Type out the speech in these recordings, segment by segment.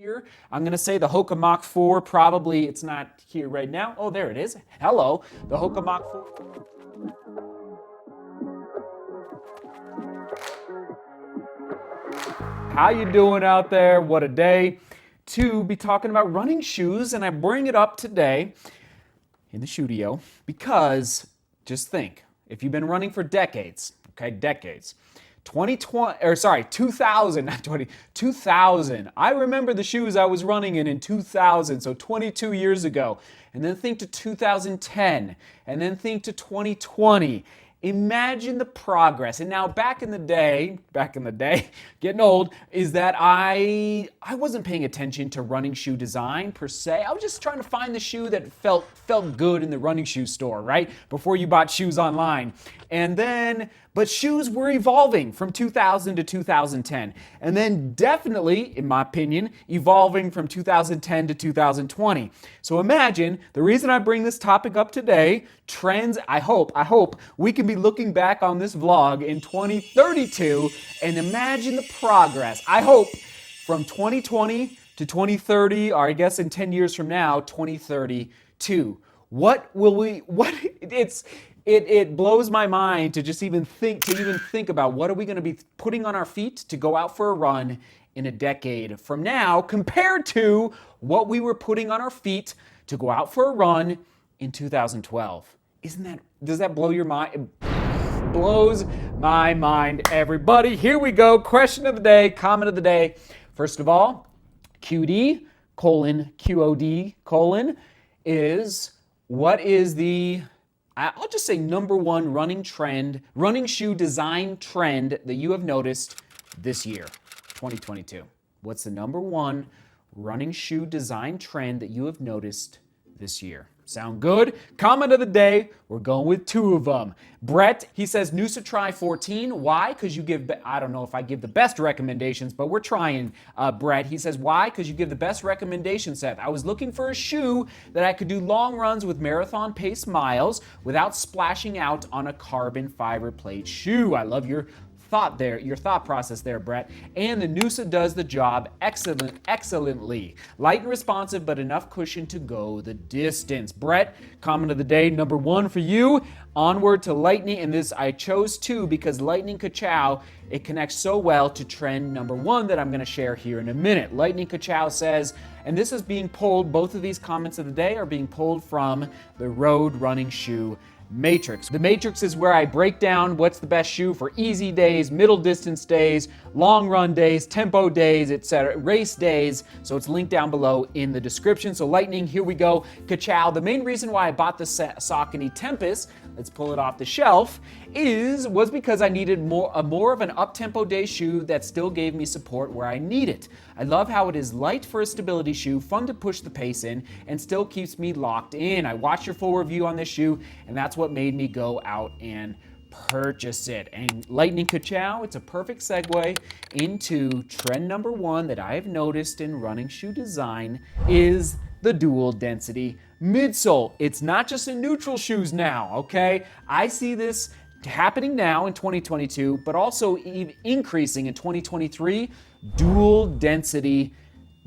here. I'm going to say the Hoka Mach 4, probably it's not here right now. Oh, there it is. Hello, the Hoka Mach 4. How you doing out there? What a day to be talking about running shoes, and I bring it up today in the studio because just think, if you've been running for decades, okay, decades, 2000, not 20, 2000. I remember the shoes I was running in 2000, so 22 years ago. And then think to 2010, and then think to 2020. Imagine the progress. And now back in the day, getting old, is that I wasn't paying attention to running shoe design per se. I was just trying to find the shoe that felt good in the running shoe store, right? Before you bought shoes online. But shoes were evolving from 2000 to 2010. And then definitely, in my opinion, evolving from 2010 to 2020. So imagine, the reason I bring this topic up today, trends, I hope we can be looking back on this vlog in 2032 and imagine the progress. I hope from 2020 to 2030, or I guess in 10 years from now, 2032. It blows my mind to just even think about what are we going to be putting on our feet to go out for a run in a decade from now compared to what we were putting on our feet to go out for a run in 2012. Does that blow your mind? It blows my mind, everybody. Here we go. Question of the day, comment of the day. First of all, QOD, is what is the, I'll just say number one running shoe design trend that you have noticed this year, 2022. What's the number one running shoe design trend that you have noticed this year? Sound good? Comment of the day, we're going with two of them. Brett, he says, Noosa Try 14. Why? Because you give, I don't know if I give the best recommendations, but we're trying, Brett. He says, why? Because you give the best recommendations, Seth. I was looking for a shoe that I could do long runs with marathon pace miles without splashing out on a carbon fiber plate shoe. I love your thought process there, Brett. And the Noosa does the job excellently. Light and responsive, but enough cushion to go the distance. Brett, comment of the day, number one for you. Onward to Lightning, and this I chose two because Lightning Ka-Chow, it connects so well to trend number one that I'm going to share here in a minute. Lightning Ka-Chow says, and this is being pulled, both of these comments of the day are being pulled from the Road Running Shoe Matrix. The Matrix is where I break down what's the best shoe for easy days, middle distance days, long run days, tempo days, etc., race days. So it's linked down below in the description. So Lightning, here we go. Ka-Chow. The main reason why I bought the Saucony Tempest, let's pull it off the shelf, was because I needed more of an up-tempo day shoe that still gave me support where I need it. I love how it is light for a stability shoe, fun to push the pace in, and still keeps me locked in. I watched your full review on this shoe, and that's what made me go out and purchase it. And Lightning Ka-Chow, it's a perfect segue into trend number one that I have noticed in running shoe design is the dual density midsole. It's not just in neutral shoes now, okay? I see this happening now in 2022, but also increasing in 2023, dual density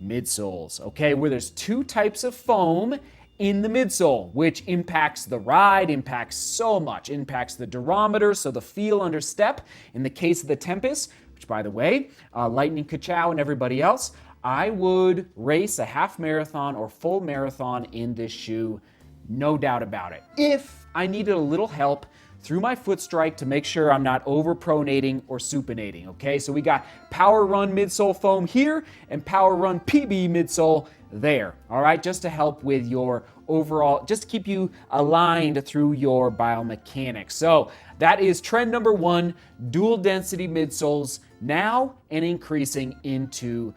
midsoles, okay? Where there's two types of foam in the midsole, which impacts the ride, impacts so much, impacts the durometer, so the feel under step. In the case of the Tempest, which by the way, Lightning Ka-Chow and everybody else, I would race a half marathon or full marathon in this shoe, no doubt about it. If I needed a little help through my foot strike to make sure I'm not over-pronating or supinating, okay? So we got Power Run midsole foam here and Power Run PB midsole there, all right? Just to help with your overall, just to keep you aligned through your biomechanics. So that is trend number one, dual density midsoles now and increasing into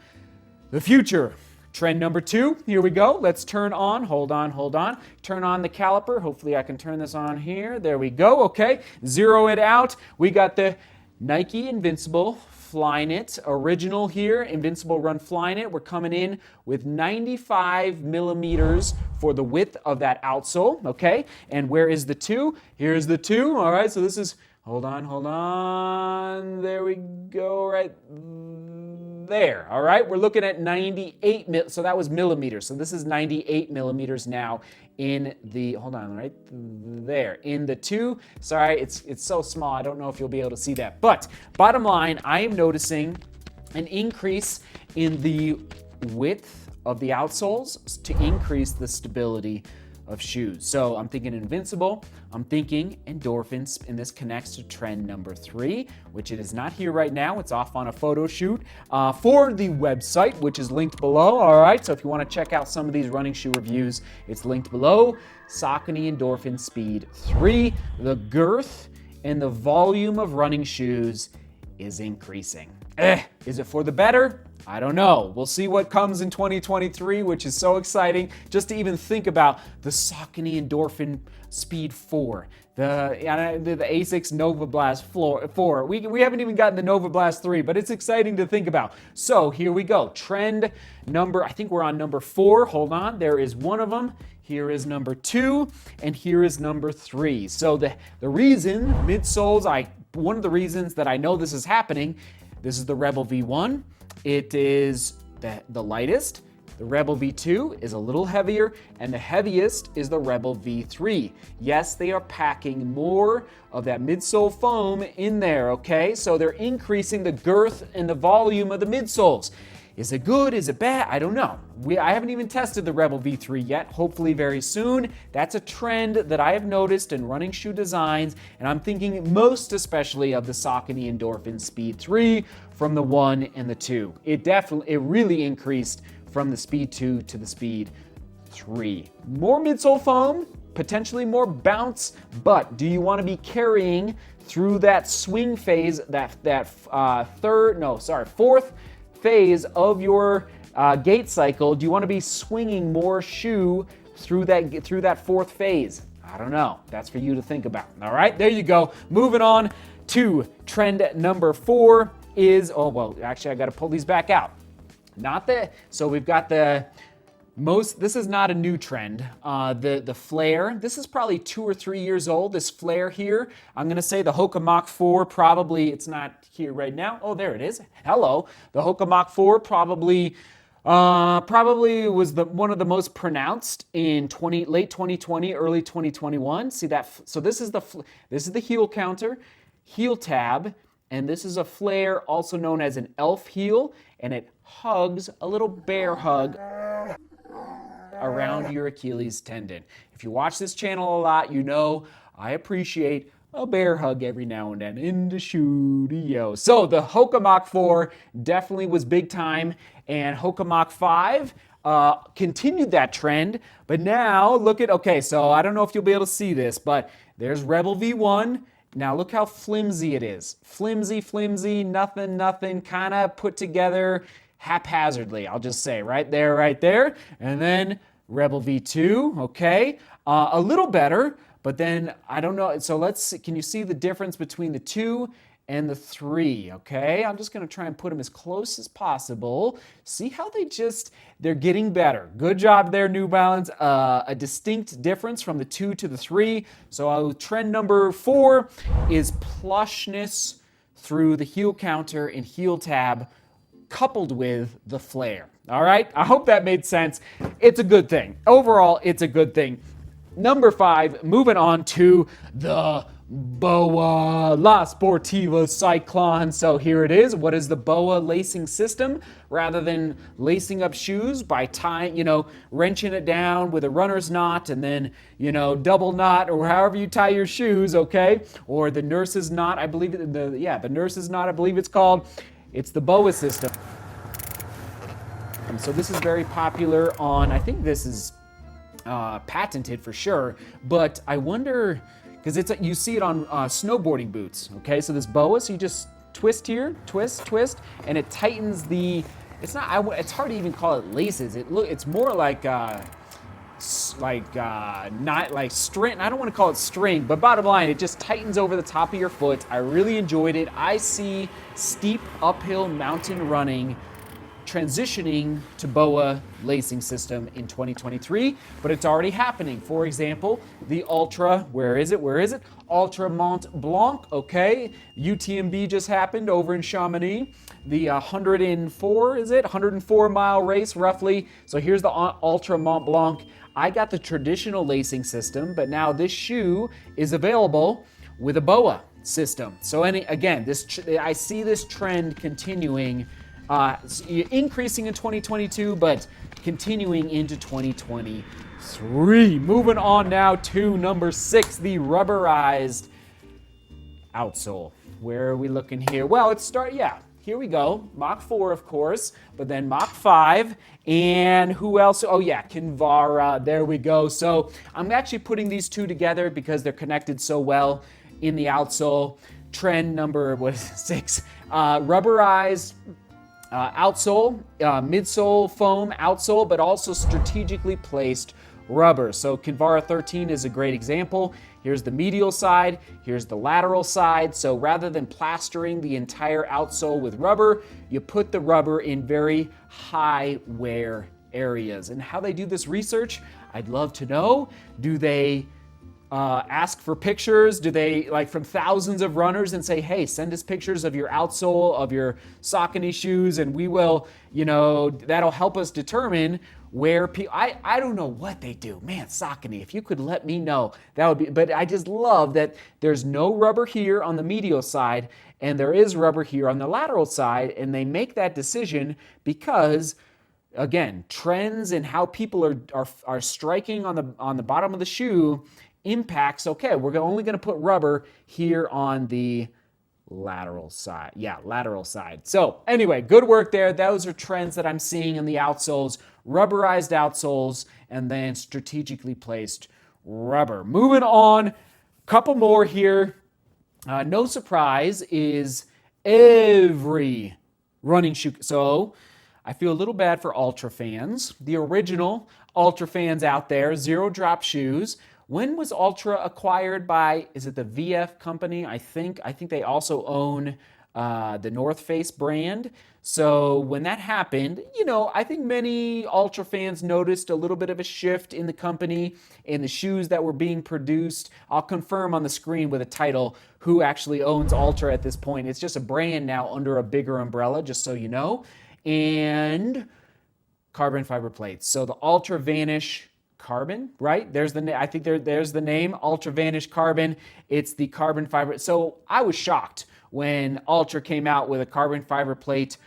the future. Trend number two, here we go. Let's turn on, hold on. Turn on the caliper. Hopefully I can turn this on here. There we go, okay. Zero it out. We got the Nike Invincible Flyknit original here, Invincible Run Flyknit. We're coming in with 95 millimeters for the width of that outsole, okay. And where is the two? Here's the two, all right. So this is, Hold on. There we go, right there. All right, we're looking at 98 so that was millimeters. So this is 98 millimeters now in the, hold on, right there in the 2. Sorry, it's so small. I don't know if you'll be able to see that. But bottom line, I am noticing an increase in the width of the outsoles to increase the stability of shoes. So I'm thinking Invincible, I'm thinking endorphins, and this connects to trend number 3, which it is not here right now. It's off on a photo shoot for the website, which is linked below. All right, so if you want to check out some of these running shoe reviews, it's linked below. Saucony Endorphin Speed 3, the girth and the volume of running shoes is increasing. Is it for the better? I don't know. We'll see what comes in 2023, which is so exciting just to even think about the Saucony Endorphin Speed 4, the ASICS Nova Blast 4. We haven't even gotten the Nova Blast 3, but it's exciting to think about. So here we go. Trend number, I think we're on number 4. Hold on. There is one of them. Here is number 2, and here is number 3. So the reason, midsoles, one of the reasons that I know this is happening, this is the Rebel V1. It is the lightest. The Rebel V2 is a little heavier, and the heaviest is the Rebel V3. Yes, they are packing more of that midsole foam in there, okay? So they're increasing the girth and the volume of the midsoles. Is it good? Is it bad? I don't know. I haven't even tested the Rebel V3 yet. Hopefully very soon. That's a trend that I have noticed in running shoe designs, and I'm thinking most especially of the Saucony Endorphin Speed 3 from the 1 and the 2. It really increased from the Speed 2 to the Speed 3. More midsole foam, potentially more bounce, but do you want to be carrying through that swing phase, fourth phase of your gait cycle? Do you want to be swinging more shoe through that fourth phase? I don't know. That's for you to think about. All right, there you go. Moving on to trend number 4 is, actually I got to pull these back out. So we've got this is not a new trend. The flare, this is probably 2 or 3 years old, this flare here. I'm gonna say the Hoka Mach 4, probably, it's not here right now. Oh, there it is. Hello. The Hoka Mach 4 probably was one of the most pronounced in late 2020, early 2021. See that? So this is the heel counter, heel tab, and this is a flare, also known as an elf heel, and it hugs, a little bear hug around your Achilles tendon. If you watch this channel a lot, you know I appreciate a bear hug every now and then in the studio. So the Hoka Mach 4 definitely was big time, and Hoka Mach 5 continued that trend, but now look at, okay, so I don't know if you'll be able to see this, but there's Rebel V1. Now look how flimsy it is. Flimsy, nothing, kind of put together haphazardly, I'll just say, right there. And then Rebel V2, okay, a little better, but then I don't know. So can you see the difference between the 2 and the 3, okay? I'm just gonna try and put them as close as possible. See how they're getting better. Good job there, New Balance. A distinct difference from the 2 to the 3. So trend number 4 is plushness through the heel counter and heel tab, coupled with the flare. All right, I hope that made sense. It's a good thing. Overall, it's a good thing. Number 5, moving on to the BOA La Sportiva Cyclone. So here it is. What is the BOA lacing system? Rather than lacing up shoes by tying, wrenching it down with a runner's knot and then, double knot or however you tie your shoes, okay? Or the nurse's knot, I believe the nurse's knot, I believe it's called. It's the BOA system. So this is very popular on, I think this is patented for sure, but I wonder, because you see it on snowboarding boots, okay? So this BOA, so you just twist here, twist, and it tightens it's hard to even call it laces. It's more like not like string. I don't want to call it string, but bottom line, it just tightens over the top of your foot. I really enjoyed it. I see steep uphill mountain running transitioning to BOA lacing system in 2023, but it's already happening. For example, the Ultra, where is it? Ultra Mont Blanc, okay. UTMB just happened over in Chamonix. The 104 mile race roughly. So here's the Ultra Mont Blanc. I got the traditional lacing system, but now this shoe is available with a BOA system. So again, I see this trend continuing, increasing in 2022, but continuing into 2023. Moving on now to number 6, the rubberized outsole. Where are we looking here? Well, here we go. Mach 4, of course, but then Mach 5, and who else? Oh yeah, Kinvara, there we go. So I'm actually putting these two together because they're connected so well in the outsole. Trend number 6, rubberized outsole, midsole foam outsole, but also strategically placed rubber. So Kinvara 13 is a great example. Here's the medial side, here's the lateral side. So rather than plastering the entire outsole with rubber, you put the rubber in very high wear areas. And how they do this research, I'd love to know. Do they ask for pictures? Do they, like, from thousands of runners and say, hey, send us pictures of your outsole, of your Saucony shoes, and we will, that'll help us determine where I don't know what they do. Man, Saucony, if you could let me know, that would be, but I just love that there's no rubber here on the medial side and there is rubber here on the lateral side, and they make that decision because, again, trends and how people are striking on the bottom of the shoe impacts, okay, we're only going to put rubber here on the lateral side. Yeah, lateral side. So anyway, good work there. Those are trends that I'm seeing in the outsoles, rubberized outsoles, and then strategically placed rubber. Moving on, couple more here. No surprise is every running shoe. So I feel a little bad for Ultra fans. The original Ultra fans out there, zero drop shoes. When was Ultra acquired by, is it the VF company? I think they also own the North Face brand. So when that happened, I think many Ultra fans noticed a little bit of a shift in the company and the shoes that were being produced. I'll confirm on the screen with a title who actually owns Ultra at this point. It's just a brand now under a bigger umbrella, just so you know. And carbon fiber plates. So the Ultra Vanish Carbon, right? There's the name, Ultra Vanish Carbon. It's the carbon fiber. So I was shocked when Ultra came out with a carbon fiber plate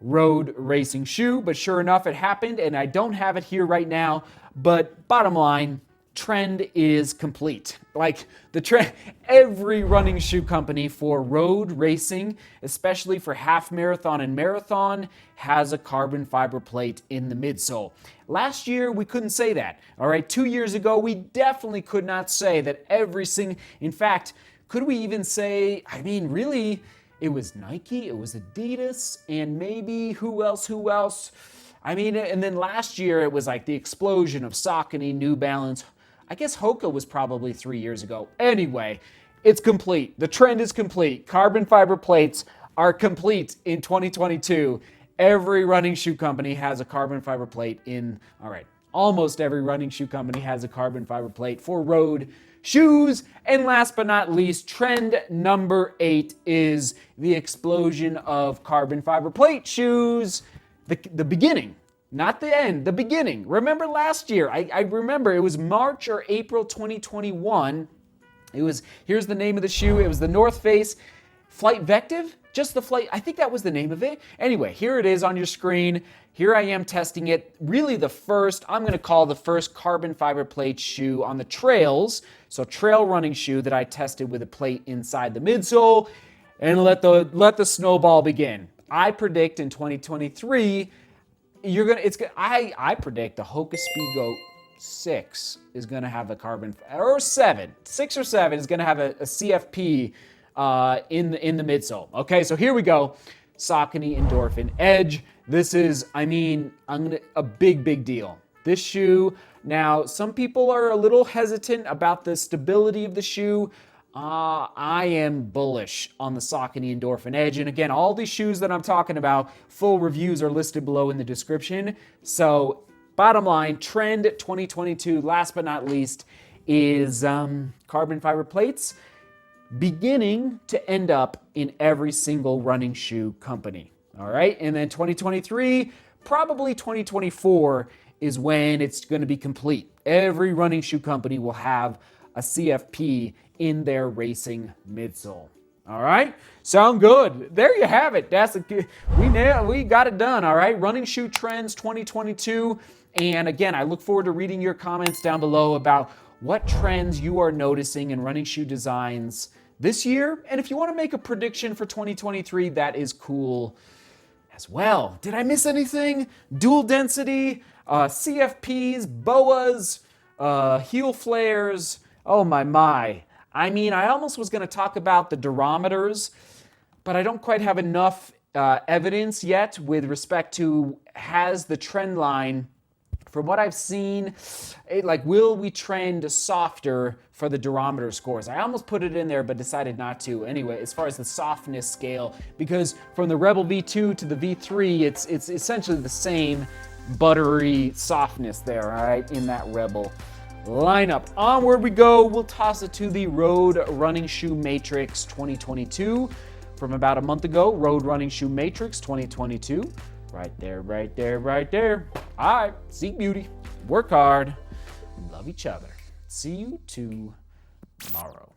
road racing shoe, but sure enough, it happened, and I don't have it here right now, but bottom line, trend is complete. Like the trend, every running shoe company for road racing, especially for half marathon and marathon, has a carbon fiber plate in the midsole. Last year, we couldn't say that. All right, 2 years ago, we definitely could not say that every single, in fact, could we even say, really, it was Nike, it was Adidas, and maybe who else? And then last year, it was like the explosion of Saucony, New Balance. I guess Hoka was probably 3 years ago. Anyway, it's complete. The trend is complete. Carbon fiber plates are complete in 2022. Every running shoe company has a carbon fiber plate almost every running shoe company has a carbon fiber plate for road shoes. And last but not least, trend number 8 is the explosion of carbon fiber plate shoes. The beginning. Not the end, the beginning. Remember last year, I remember it was March or April 2021. Here's the name of the shoe. It was the North Face Flight Vective. Just the Flight, I think that was the name of it. Anyway, here it is on your screen. Here I am testing it. Really I'm going to call the first carbon fiber plate shoe on the trails. So trail running shoe that I tested with a plate inside the midsole. And let the snowball begin. I predict in 2023, I predict the Hoka Speedgoat 6 is going to have a carbon, or 6 or 7 is going to have a CFP in the midsole. Okay, so here we go. Saucony Endorphin Edge. This is, a big deal. This shoe, now some people are a little hesitant about the stability of the shoe. I am bullish on the Saucony Endorphin Edge. And again, all these shoes that I'm talking about, full reviews are listed below in the description. So bottom line, trend 2022, last but not least, is carbon fiber plates beginning to end up in every single running shoe company. All right. And then 2023, probably 2024 is when it's going to be complete. Every running shoe company will have a CFP in their racing midsole. All right, sound good? There you have it. We got it done. All right, running shoe trends 2022. And again, I look forward to reading your comments down below about what trends you are noticing in running shoe designs this year. And if you want to make a prediction for 2023, that is cool as well. Did I miss anything? Dual density, CFPs, BOAs, heel flares. Oh my. I mean, I almost was going to talk about the durometers, but I don't quite have enough evidence yet with respect to has the trend line, from what I've seen, will we trend softer for the durometer scores? I almost put it in there, but decided not to. Anyway, as far as the softness scale, because from the Rebel V2 to the V3, it's essentially the same buttery softness there, all right, in that Rebel lineup. Onward we go. We'll toss it to the Road Running Shoe Matrix 2022. From about a month ago, Road Running Shoe Matrix 2022. Right there, right there, right there. All right, seek beauty, work hard, love each other. See you tomorrow.